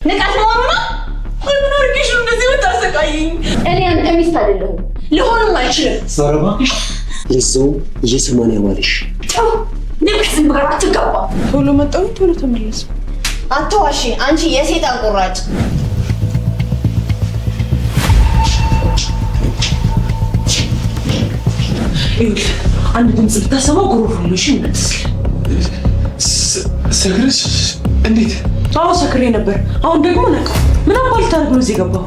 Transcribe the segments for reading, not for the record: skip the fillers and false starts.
ንቃት መሆኑና ምን አርግሽ እንደዚህ ወጣሰቃይኝ? እኔ አንተ ሚስት አይደለሁም ልሆንም አይችልም። ሰረባሽ ለዘው እየሰማን ያማልሽ ንብስ ምራት ገባ። ቶሎ መጣሁ ቶሎ ተመለስ። አትዋሺ አንቺ የሴጣን ቁራጭ። ይኸውልህ አንድ ድምጽ ብታሰማው ጉሮሮሽ ይመትስል። ሰክረሽ እንዴት? አዎ ሰክሬ ነበር። አሁን ደግሞ ነቃ። ምን አባል ታርግ ነው እዚህ ገባው?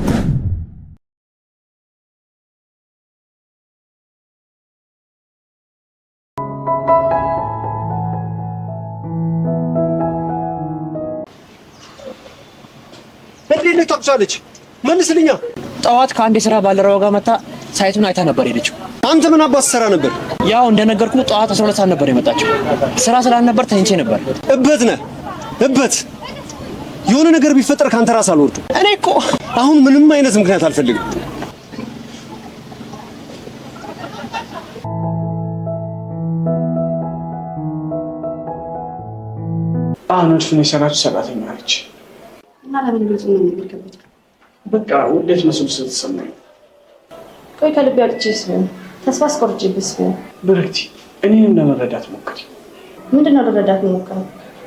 እንዴት ታውቃለች? መልስልኛ። ጠዋት ከአንድ የሥራ ባልደረባ ጋር መጣ ሳይቱን አይታ ነበር ሄደችው። አንተ ምን አባስ ሰራ ነበር? ያው እንደነገርኩ ጠዋት 12 ሰዓት ነበር የመጣችው። ስራ ስላልነበር ተኝቼ ነበር። እበት ነህ እበት። የሆነ ነገር ቢፈጠር ካንተ ራስ አልወርድም። እኔ እኮ አሁን ምንም አይነት ምክንያት አልፈልግም። እሱን የሰራችው ሰራተኛ ነች እና ለምን ብዙ ነው የሚከብድ? በቃ ውዴት መስሎ ስለተሰማኝ። ቆይ ከልብ ያልችስ ቢሆን ተስፋ አስቆርጬብስ ቢሆን ብርክቲ እኔንም ለመረዳት ሞክሪ። ምንድነው ለረዳት ሞክራ?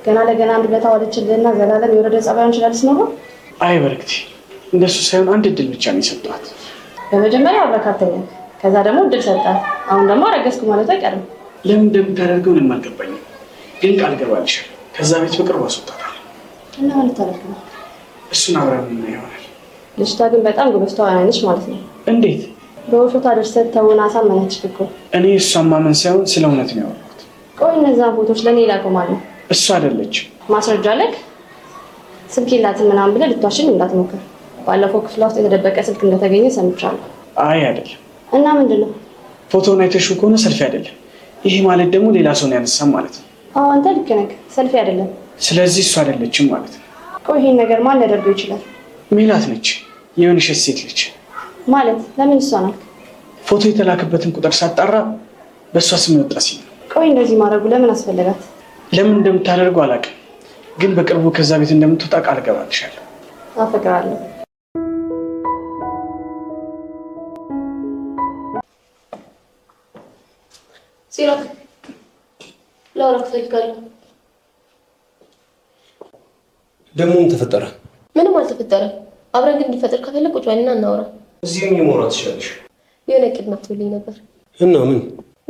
ገና ለገና አንድ ለታ ወለችልና ዘላለም የወረደ ጸባዩን ይችላልስ ነው? አይ ብርክቲ እንደሱ ሳይሆን አንድ እድል ብቻ ነው የሰጣት። በመጀመሪያ አብረካተኛ ከዛ ደግሞ እድል ሰጣት። አሁን ደግሞ አረገዝኩ ማለት አይቀርም። ለምን እንደምታደርገው ምንም አልገባኝም፣ ግን ቃል ገባልሻለሁ ከዛ ቤት በቅርቡ አስወጣታለሁ። እና ምን ታደርግ ነው? እሱን አብረን ምን ይሆናል። ልጅቷ ግን በጣም ጎበዝ ተዋናይ ነች ማለት ነው። እንዴት? በውሸት አድርሰት ተውና አሳመነች እኮ። እኔ እሷን ማመን ሳይሆን ስለ እውነት ነው ያወራሁት። ቆይ እነዛን ፎቶች ለኔ ላቆማል ነው? እሱ አይደለችም። ማስረጃ አለክ? ስልክ የላትም ምናምን ብለህ ልትዋሽኝ እንዳትሞክር። ባለፈው ክፍሏ ውስጥ የተደበቀ ስልክ እንደተገኘ ሰምቻለሁ። አይ አይደለም። እና ምንድነው? ፎቶውን አይተሽው ከሆነ ሰልፊ አይደለም። ይሄ ማለት ደግሞ ሌላ ሰው ነው ያነሳም ማለት ነው። አዎ አንተ ልክ ነህ፣ ሰልፊ አይደለም። ስለዚህ እሱ አይደለችም ማለት ነው። ቆይ ይሄን ነገር ማን ሊያደርገው ይችላል? ሜላት ነች፣ የሆነች ሴት ልጅ ማለት። ለምን እሷ ናት? ፎቶ የተላከበትን ቁጥር ሳጣራ በእሷ ስም የወጣ ሲል ነው። ቆይ እንደዚህ ማድረጉ ለምን አስፈለጋት? ለምን እንደምታደርገው አላውቅም፣ ግን በቅርቡ ከዛ ቤት እንደምትወጣ ቃል እገባልሻለሁ። አፈቅራለሁ። ሲራክ ላውራ ትፈልጋለሁ። ደግሞ ምን ተፈጠረ? ምንም አልተፈጠረም። አብረን ግን እንዲፈጠር ከፈለግ ቁጭ በልና እናውራ። እዚህም የሞራት ትችላለሽ። የሆነ እቅድ መጥቶልኝ ነበር እና ምን?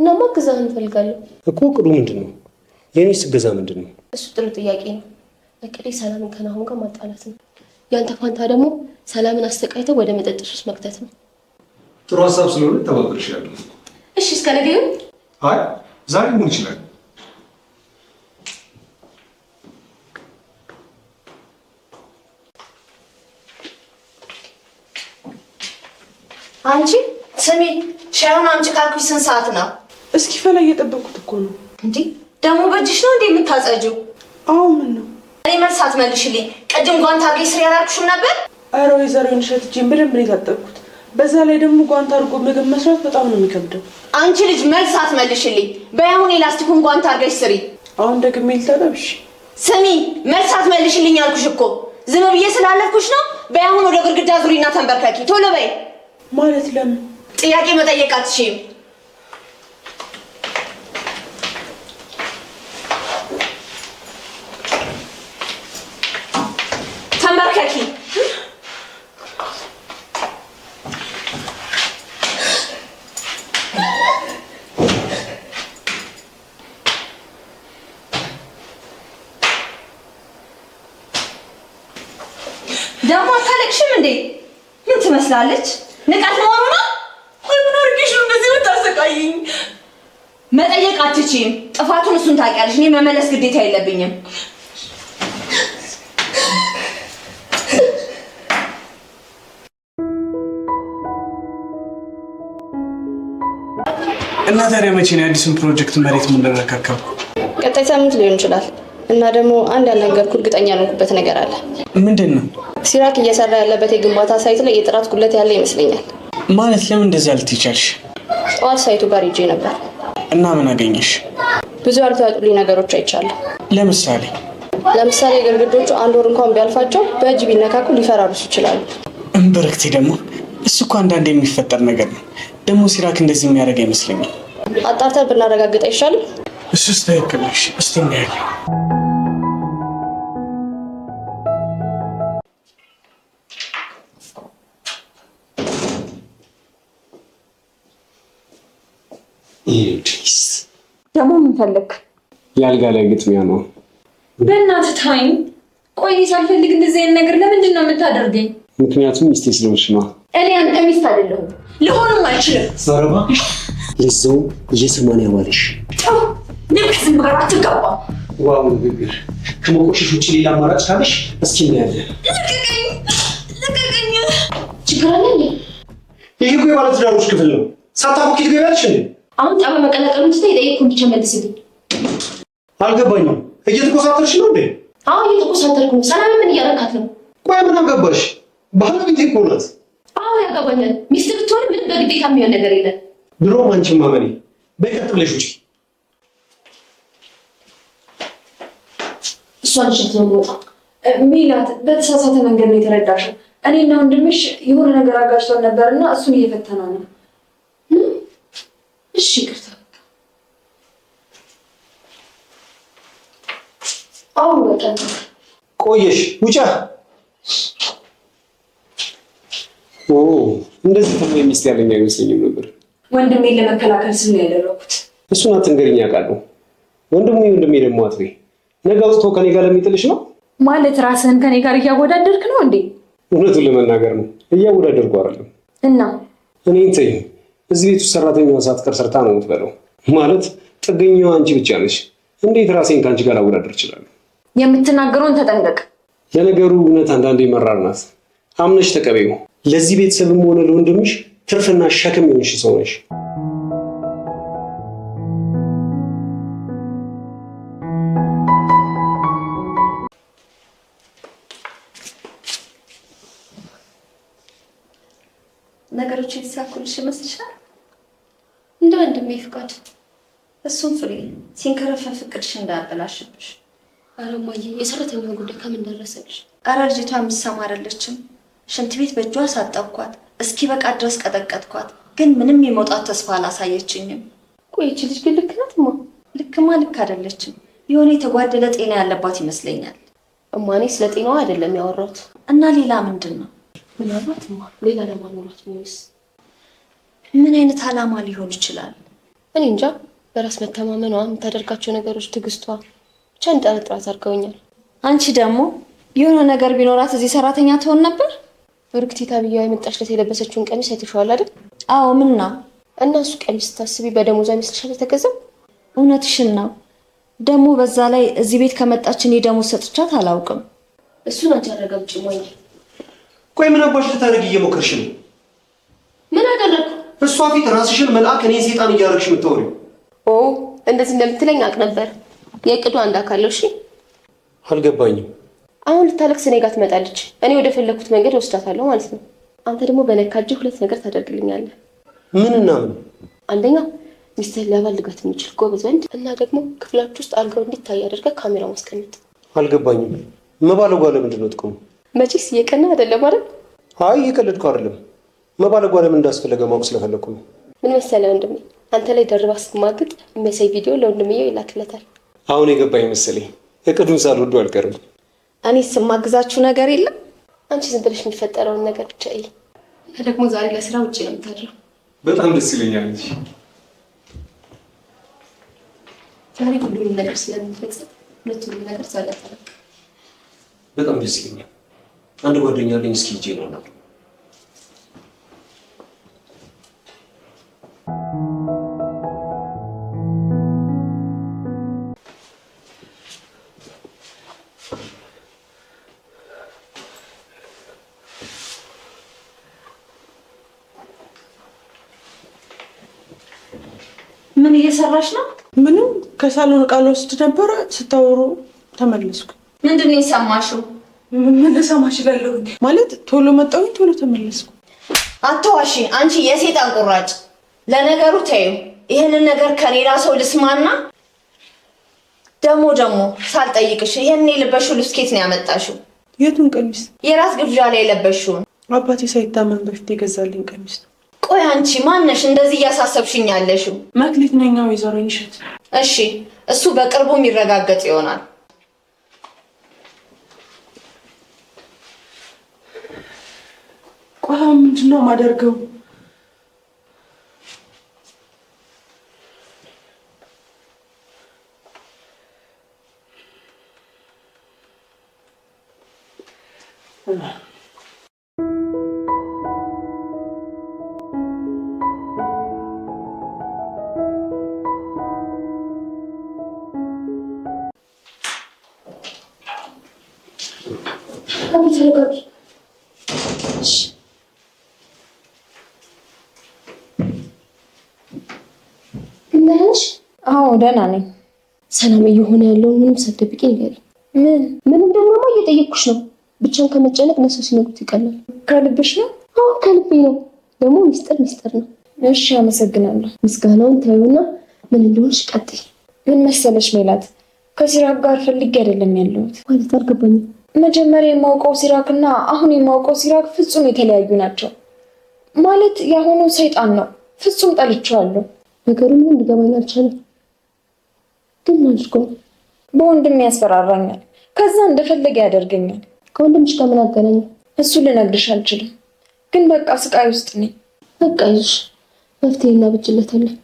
እናማ እገዛህን እንፈልጋለሁ እኮ። እቅዱ ምንድን ነው? የኔስ እገዛ ምንድን ነው? እሱ ጥሩ ጥያቄ ነው። እቅዴ ሰላምን ከናሁን ጋር ማጣላት ነው። ያንተ ፋንታ ደግሞ ሰላምን አስተቃይተው ወደ መጠጥ ሱስ መክተት ነው። ጥሩ ሀሳብ ስለሆነ ተባብርሻለሁ። እሺ እስከ ነገ ይሁን። አይ ዛሬ ምን ይችላል? አንቺ ስሚ፣ ሻዩን አምጪ ካልኩሽ ስንት ሰዓት ነው? እስኪ ፈላ እየጠበቁት እኮ ነው። እንዴ ደግሞ በእጅሽ ነው እንዴ የምታጸጂው? አዎ ምን ነው? እኔ መልስ አትመልሽልኝ። ቅድም ጓንት አድርገሽ ስሪ ያላልኩሽም ነበር? ኧረ ወይዘሮን ሸትቼን በደንብ ነው የታጠብኩት። በዛ ላይ ደግሞ ጓንት አድርጎ ምግብ መስራት በጣም ነው የሚከብደው። አንቺ ልጅ መልስ አትመልሽልኝ። በያሁን የላስቲኩን ጓንት አድርገሽ ስሪ። አሁን ደግሜ ልታጠብሽ? ስሚ መልስ አትመልሽልኝ አልኩሽ እኮ። ዝም ብዬ ስላለፍኩሽ ነው። በያሁን ወደ ግድግዳ ዙሪና ተንበርከኪ። ቶሎ በይ። ማለት ለምን? ጥያቄ መጠየቅ አትችይም። ተንበርከኪ። ደግሞ አታለቅሽም እንዴ? ምን ትመስላለች? ንቃት መሆኑ ነው? ምን አርግሽ እንደዚህ ወጣሰቃይኝ? መጠየቅ አትችይም። ጥፋቱን እሱን ታውቂያለሽ። እኔ መመለስ ግዴታ የለብኝም። እና ታዲያ መቼ ነው የአዲሱን ፕሮጀክት መሬት የምንረካከብ? ቀጣይ ሳምንት ሊሆን ይችላል። እና ደግሞ አንድ ያልነገርኩ እርግጠኛ ያልሆንኩበት ነገር አለ። ምንድን ነው? ሲራክ እየሰራ ያለበት የግንባታ ሳይት ላይ የጥራት ጉድለት ያለ ይመስለኛል። ማለት ለምን እንደዚህ አልትቻልሽ? ጠዋት ሳይቱ ጋር ሄጄ ነበር። እና ምን አገኘሽ? ብዙ ያልተዋጡልኝ ነገሮች አይቻለሁ። ለምሳሌ? ለምሳሌ ግድግዳዎቹ አንድ ወር እንኳን ቢያልፋቸው በእጅ ቢነካኩ ሊፈራርሱ ይችላሉ። በረክቴ ደግሞ እሱ እኮ አንዳንድ የሚፈጠር ነገር ነው። ደግሞ ሲራክ እንደዚህ የሚያደርግ አይመስለኝም። አጣርተን ብናረጋግጥ አይሻልም? እሱስ ትክክል ነሽ። እስቲ እናያለን። ደግሞ ምን ፈለግ? ያልጋ ላይ ግጥሚያ ነው። በእናትህ ታይም። ቆይ ሳልፈልግ እንደዚህ አይነት ነገር ለምንድን ነው የምታደርገኝ? ምክንያቱም ሚስቴ ስለሆንሽ ነው። እኔ አንተ ሚስት አይደለሁም፣ ልሆንም አልችልም። ዛሬ እባክሽ ለዛው የሰማንያ ባልሽ ንግስ ምራ አትገባ። ዋው ንግግር ከመቆሸሽ ውጭ ሌላ አማራጭ ካለሽ እስኪ እናያለን። ልቀቀኝ። ችግር አለ እንዴ? ይሄ እኮ የባለ ትዳሮች ክፍል ነው። ሳታውቂ ትገቢያለሽ እንዴ? አሁን ጠበ መቀላቀሉን ትተህ የጠየቅኩህን ብቻ መልስልኝ። አልገባኝም። እየተኮሳተርሽ ነው እንዴ? አዎ እየተኮሳተርኩ ነው። ሰላም ምን እያደረካት ነው? ቆይ ምን አገባሽ? ባለቤቴ እኮ ናት። አዎ ያገባኛል። ሚስት ብትሆን ምንም በግዴታ የሚሆን ነገር የለም። ድሮም አንቺን ማመኔ። በቀጥ ብለሽ ውጪ። እሷን እሸት ነው የምወጣው። ሜላት በተሳሳተ መንገድ ነው የተረዳሽው። እኔና ወንድምሽ የሆነ ነገር አጋጭቶን ነበርና እሱን እየፈተና ነው። እሺ ይቅርታ። አሁን በቃ ቆየሽ ውጫ። ኦ እንደዚህ ተብሎ ሚስት ያለኝ አይመስለኝም ነበር። ወንድሜን ለመከላከል ስል ነው ያደረኩት። እሱን አትንገሪኝ አውቃለሁ። ወንድሜ ደግሞ አትበይ። ነገ አውጥቶ ከኔ ጋር ለሚጥልሽ ነው ማለት ራስህን ከኔ ጋር እያወዳደርክ ነው እንዴ? እውነቱን ለመናገር ነው እያወዳደርኩ አይደለም። እና እኔን ተይ። እዚህ ቤት ውስጥ ሰራተኛዋ ሳትቀር ሰርታ ነው የምትበለው። ማለት ጥገኛዋ አንቺ ብቻ ነሽ። እንዴት ራሴን ከአንቺ ጋር አወዳደር እችላለሁ? የምትናገረውን ተጠንቀቅ። ለነገሩ እውነት አንዳንዴ መራር ናት። አምነሽ ተቀበይው። ለዚህ ቤተሰብም ሆነ ለወንድምሽ ትርፍና ሸክም የሆንሽ ሰው ነሽ። ነገሮች የተሳኩልሽ ይመስልሻል? እንደ ወንድሜ ፍቃድ እሱን ፍሬ ሲንከረፈፍ ፍቅድሽ እንዳያበላሽብሽ። ኧረ እማዬ የሰራተኛው ጉዳይ ከምን ደረሰልሽ? ኧረ ልጅቷ የምትሰማ አይደለችም። ሽንት ቤት በእጇ ሳጠብኳት፣ እስኪ በቃ ድረስ ቀጠቀጥኳት፣ ግን ምንም የመውጣት ተስፋ አላሳየችኝም። ቆይ ይቺ ልጅ ግን ልክ ናት እማ? ልክማ ልክ አይደለችም። የሆነ የተጓደለ ጤና ያለባት ይመስለኛል። እማ እኔ ስለ ጤናዋ አይደለም ያወራሁት። እና ሌላ ምንድን ነው? ምናልባት እማ ሌላ ለማኖራት ቢሆንስ? ምን አይነት አላማ ሊሆን ይችላል? እኔ እንጃ። በራስ መተማመኗ፣ የምታደርጋቸው ነገሮች፣ ትዕግስቷ ብቻ እንጠረጥራት አድርገውኛል። አንቺ ደግሞ የሆነ ነገር ቢኖራት እዚህ ሰራተኛ ትሆን ነበር። ብርክቲ ተብዬዋ የመጣችለት የለበሰችውን ቀሚስ አይተሽዋል አይደል? አዎ። ምን ነው? እና እሱ ቀሚስ ስታስቢ በደሞዟ ይመስልሻል የተገዛው? እውነትሽን ነው። ደግሞ በዛ ላይ እዚህ ቤት ከመጣች እኔ ደሞዝ ሰጥቻት አላውቅም። እሱን አንቺ አረጋግጪ ሞኝ። ቆይ ምን አባሽ ልታደርጊ እየሞከርሽ ነው? ምን አደረግኩ? እሷ ፊት ራስሽን መልአክ እኔ ሰይጣን እያደረግሽ የምታወሪው? ኦ እንደዚህ እንደምትለኝ አውቅ ነበር። የእቅዱ አንድ አካል ነው። እሺ አልገባኝም። አሁን ልታለቅስ እኔ ጋር ትመጣለች። እኔ ወደ ፈለኩት መንገድ ወስዳታለሁ ማለት ነው። አንተ ደግሞ በነካጅ ሁለት ነገር ታደርግልኛለህ። ምንና ምን? አንደኛ ሚስትህን ሊያባልጋት የሚችል ጎበዝ ወንድ እና ደግሞ ክፍላችሁ ውስጥ አልጋው እንዲታይ አድርገህ ካሜራ ማስቀመጥ። አልገባኝም። መባለጓ ለምንድን ነው ጥቅሙ? መቼስ እየቀና አይደለም አይደል? አይ እየቀለድኩ አይደለም። መባለጓ ለምን እንዳስፈለገ ማወቅ ስለፈለኩ ነው። ምን መሰለህ ወንድሜ፣ አንተ ላይ ደርባ ስትማግጥ የሚያሳይ ቪዲዮ ለወንድምየው ይላክለታል። አሁን የገባኝ መሰለኝ። እቅዱን ሳልወዱ አልቀርም። እኔ ስማግዛችሁ ነገር የለም። አንቺ ዝም ብለሽ የሚፈጠረውን ነገር ብቻ እይ። ደግሞ ዛሬ ለስራ ውጭ ነው የምታድረው። በጣም ደስ ይለኛል እንጂ ዛሬ ሁሉንም ነገር ስለምትፈጽም ሁለቱንም ነገር ሳላጠራ በጣም ደስ ይለኛል። አንድ ጓደኛ አለኝ። እስኪ ሂጅ ነው ምን እየሰራሽ ነው? ምንም ከሳሎን ዕቃ ልወስድ ነበረ። ስታወሩ ተመለስኩ። ምንድን ነው የሰማሽው? ምን ልሰማ እችላለሁ እንዴ? ማለት ቶሎ መጣሁኝ፣ ቶሎ ተመለስኩ። አትዋሺ አንቺ የሴጣን ቁራጭ። ለነገሩ ተይው፣ ይህንን ነገር ከሌላ ሰው ልስማና ደግሞ ሳልጠይቅሽ ይሄን የለበሽው ልብስ ከየት ነው ያመጣሽው? የቱን ቀሚስ? የራስ ግብዣ ላይ የለበሽውን። አባቴ ሳይታመም በፊት የገዛልኝ ቀሚስ ነው። ቆይ አንቺ ማነሽ እንደዚህ እያሳሰብሽኝ ያለሽው? መክሊት ነኝ ወይዘሮ ይንሸት። እሺ እሱ በቅርቡ የሚረጋገጥ ይሆናል። ቆይ ምንድነው የማደርገው? አዎ ደህና ነኝ። ሰላም እየሆነ ያለውን ምንም ሳትደብቂ ንገሪኝ። ምን እንደሆነማ እየጠየኩሽ ነው። ብቻን ከመጨነቅ ለሰው ሲነግሩት ይቀላል። ከልብሽ ነው? አዎ ከልቤ ነው። ደግሞ ሚስጥር ነው። እሺ አመሰግናለሁ። ምስጋናውን ታዩና ምን እንደሆንሽ ቀጥይ። ምን መሰለሽ ሜላት፣ ከሲራክ ጋር ፈልጌ አይደለም ያለሁት። ማለት አልገባኝም። መጀመሪያ የማውቀው ሲራክና አሁን የማውቀው ሲራክ ፍጹም የተለያዩ ናቸው። ማለት የአሁኑ ሰይጣን ነው። ፍጹም ጠልቼዋለሁ። ነገሩ ምን ሊገባኝ አልቻለም። ግን አልኩ በወንድም ያስፈራራኛል። ከዛ እንደፈለገ ያደርገኛል። ከወንድምሽ ጋር ምን አገናኘው? እሱ ልነግርሽ አልችልም። ግን በቃ ስቃይ ውስጥ ነኝ። በቃ ይዤሽ መፍትሄ እናበጅለታለን።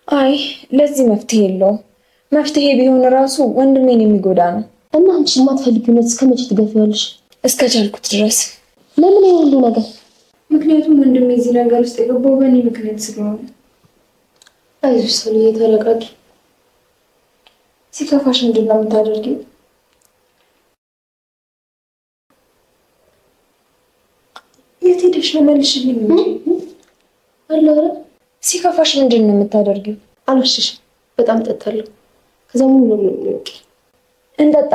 አይ ለዚህ መፍትሄ የለውም። መፍትሄ ቢሆን ራሱ ወንድሜን የሚጎዳ ነው። እና አንቺ የማትፈልጊው ነገር እስከ መቼ ትገፊዋለሽ? እስከቻልኩት ድረስ። ለምን ይሄ ሁሉ ነገር? ምክንያቱም ወንድሜ እዚህ ነገር ውስጥ የገባው በእኔ ምክንያት ስለሆነ። አይዞሽ ሰልዬ ተረጋጊ። ሲከፋሽ ምንድን ነው የምታደርጊው? የት ሄደሽ ነው? መልሽልኝ እንጂ አለ። ሲከፋሽ ምንድን ነው የምታደርጊው? አልወሽሽም። በጣም እጠጣለሁ። ከዛ ሙሉ ነው የሚወቂ። እንጠጣ።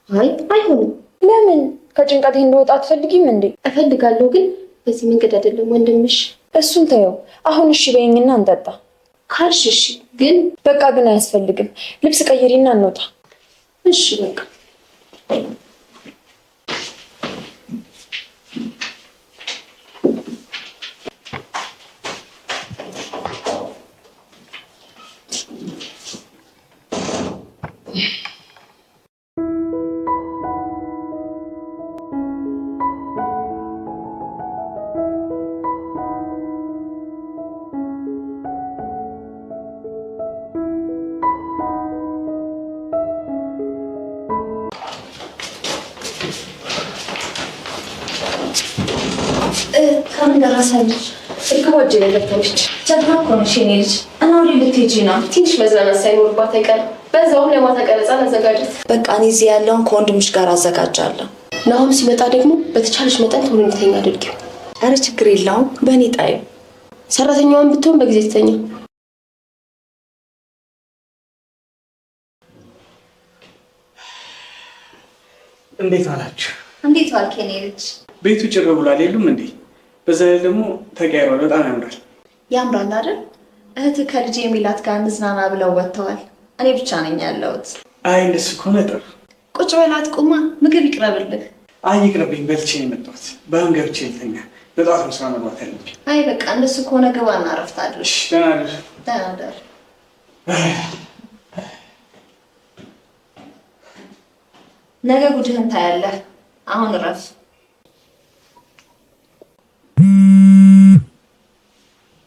አይ አይሆንም። ለምን? ከጭንቀቴ እንደወጣ አትፈልጊም እንዴ? እፈልጋለሁ፣ ግን በዚህ መንገድ አይደለም ወንድምሽ። እሱን ተይው። አሁን እሺ በይኝና እንጠጣ ካልሽ እሺ። ግን በቃ ግን አያስፈልግም። ልብስ ቀይሪና እንውጣ። እሺ በቃ ከምን ደረሰልሽ? ስልክ ወጄ ላይ ገብታለች። ጀግና እኮ ነሽ የኔ ልጅ። እና ወዴ ልትሄጂ ነው? ትንሽ መዝናናት ሳይኖርባት አይቀርም። በዛውም ለማታ ቀረጻ አዘጋጀት። በቃ እኔ እዚህ ያለውን ከወንድምሽ ጋር አዘጋጃለሁ። ናሆም ሲመጣ ደግሞ በተቻለሽ መጠን ቶሎ እንድተኛ አድርጊው። አረ ችግር የለውም፣ በእኔ ጣዩ። ሰራተኛዋን ብትሆን በጊዜ ትተኛ። እንዴት አላችሁ? እንዴት ዋልክ የኔ ልጅ? ቤቱ ጭር ብሏል የሉም እንዴ? በዛ ላይ ደግሞ ተቀያይሯል። በጣም ያምራል። ያምራል አይደል? እህትህ ከልጄ የሚላት ጋር እንዝናና ብለው ወጥተዋል። እኔ ብቻ ነኝ ያለሁት። አይ እንደሱ ከሆነ ጥሩ። ቁጭ በላት ቁማ፣ ምግብ ይቅረብልህ። አይ ይቅርብኝ፣ በልቼ ነው የመጣሁት። በአሁን ገብቼ ልተኛ። በጠዋት ነው ስራ መግባት ያለብኝ። አይ በቃ እንደሱ ከሆነ ግባና እረፍት አድርግ። እሺ ደህና እደር። ደህና እደር። ነገ ጉድህን ታያለህ። አሁን እረፍ።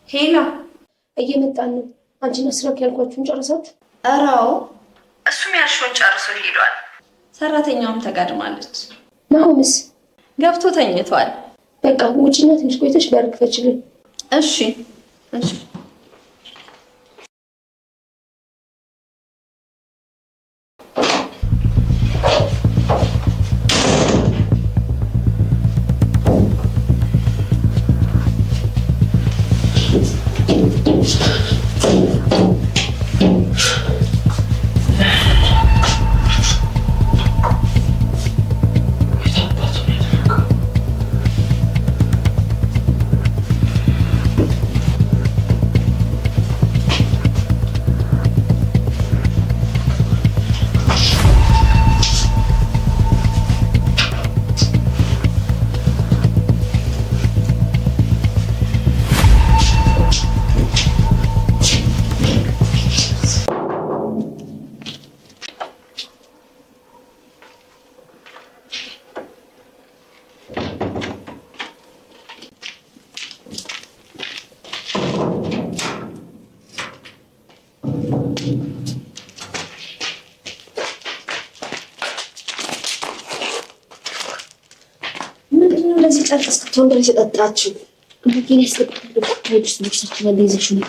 ሄላ እየመጣን ነው። አንቺና ስራክ ያልኳችሁን ጨርሳችሁ? ኧረ አዎ፣ እሱም ያልሽውን ጨርሶ ሄዷል። ሰራተኛውም ተጋድማለች። ናሆምስ? ገብቶ ተኝቷል። በቃ ውጭና ትንሽ ቆይተሽ በር ክፈችልን። እሺ እሺ። እንደዚህ ጨርቅ እስክትሆን ድረስ የጠጣችው መኪና ያስገባል። ወይስ ልብሳችሁ ላይ ይዘሽ ነው?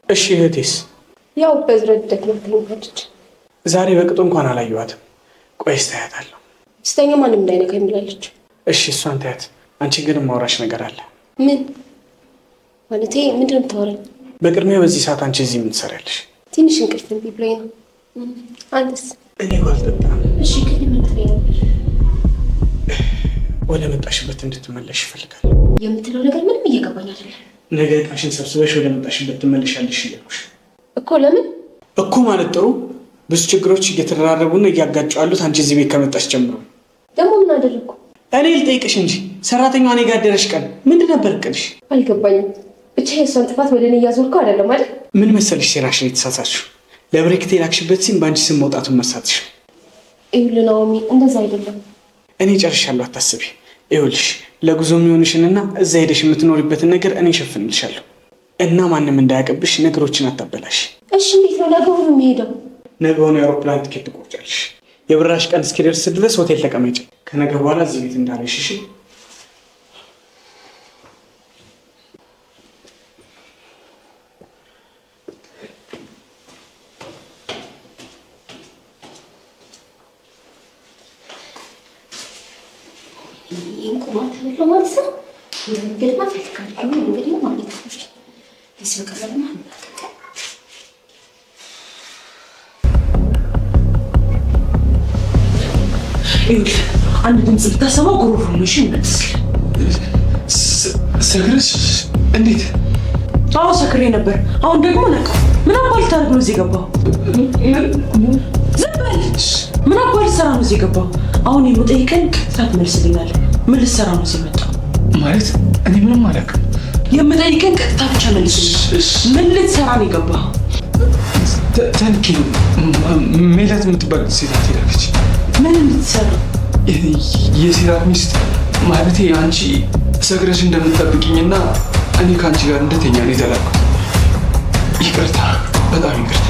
እሺ እህቴስ? ያው በዝረድ ደግሞልኝ ዛሬ በቅጡ እንኳን አላየኋትም። ቆይስ ታያታለሁ። ስተኛ ማንም እንዳይነካ ይምላለች። እሺ እሷን ታያት። አንቺ ግን ማውራሽ ነገር አለ። ምን ማለቴ? ምንድን ነው የምታወራኝ? በቅድሚያ በዚህ ሰዓት አንቺ እዚህ ምን ትሰሪያለሽ? ትንሽ እንቅልፍ እምቢ ብሎኝ ነው። አንተስ? እኔ አልጠጣም። እሺ ግን ምን ትለኝ ነበር? ወደ መጣሽበት እንድትመለሽ ይፈልጋል። የምትለው ነገር ምንም እየገባኝ አይደለም። ነገ ዕቃሽን ሰብስበሽ ወደ መጣሽበት ትመለሻለሽ እያልኩሽ እኮ። ለምን እኮ ማለት ጥሩ ብዙ ችግሮች እየተደራረቡና እያጋጩ ያሉት አንቺ እዚህ ቤት ከመጣሽ ጀምሮ። ደግሞ ምን አደረግኩ? እኔ ልጠይቅሽ እንጂ ሰራተኛዋ እኔ ጋር አደረሽ ቀን ምንድን ነበር እቅድሽ? አልገባኝም። ብቻ የእሷን ጥፋት ወደ እኔ እያዞርከው አይደለም አይደል? ምን መሰልሽ ሴራሽን የተሳሳችው ለብሬክቴ ላክሽበት ሲም በአንቺ ስም መውጣቱን መሳትሽ። ይኸውልህ ናኦሚ፣ እንደዛ አይደለም። እኔ ጨርሻለሁ፣ አታስቢ። ይኸውልሽ ለጉዞ የሚሆንሽንና እዛ ሄደሽ የምትኖሪበትን ነገር እኔ እሸፍንልሻለሁ እና ማንም እንዳያቀብሽ ነገሮችን አታበላሽ። እሺ እንዴት ነው ነገ ሁሉ የሚሄደው? ነገውን የአውሮፕላን ትኬት ትቆርጫለሽ። የብራሽ ቀን እስኪደርስ ድረስ ሆቴል ተቀመጭ። ከነገ በኋላ እዚህ ቤት እንዳለሽ እሺ? አንድ ድምፅ ብታሰማው ጉሮሮ ነው። እሺ ይመስል ሰክረሽ? እንዴት? አዎ ሰክሬ ነበር። አሁን ደግሞ ነቃ። ምን አባል ታርግ ነው እዚህ ገባው? ዝም በል። ምን አባል ሰራ ነው እዚህ ገባው? አሁን የምጠይቀን ቀጥታ ትመልስልኛለህ። ምን ልትሰራ ነው እዚህ መጣው? ማለት እኔ ምንም አላውቅም። የምጠይቀን ቀጥታ ብቻ መልስልኝ። ምን ልትሰራ ነው የገባው? ተንኪ ሜላት የምትባል ሴት አትሄዳለች። ምን እንድትሰራ? የሲራክ ሚስት ማለቴ አንቺ ሰግረሽ እንደምትጠብቂኝና እኔ ከአንቺ ጋር እንደተኛ ነው የተላኩት። ይቅርታ፣ በጣም ይቅርታ።